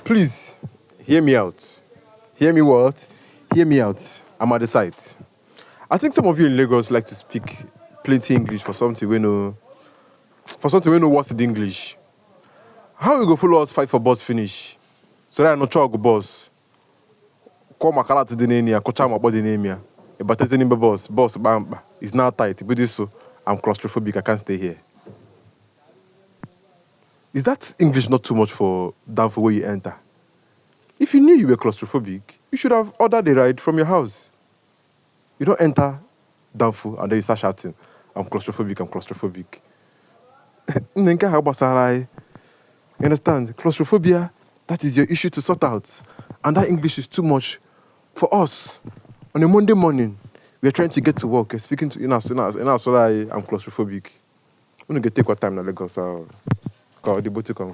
Please, hear me out. Hear me what? Hear me out. I'm at the site. I think some of you in Lagos like to speak plenty English for something we know what's the English. How we go follow us fight for boss finish? So that I no go boss. Call my color to the name here, coach my body name here. But there's any boss, bam, it's now tight. But this so I'm claustrophobic, I can't stay here. Is that English not too much for Danfo where you enter? If you knew you were claustrophobic, you should have ordered a ride from your house. You don't enter Danfo and then you start shouting, I'm claustrophobic, I'm claustrophobic. You understand? Claustrophobia, that is your issue to sort out. And that English is too much for us. On a Monday morning, we are trying to get to work. You're speaking to I'm claustrophobic. I'm going to take what time now, Lagos. The boat to come.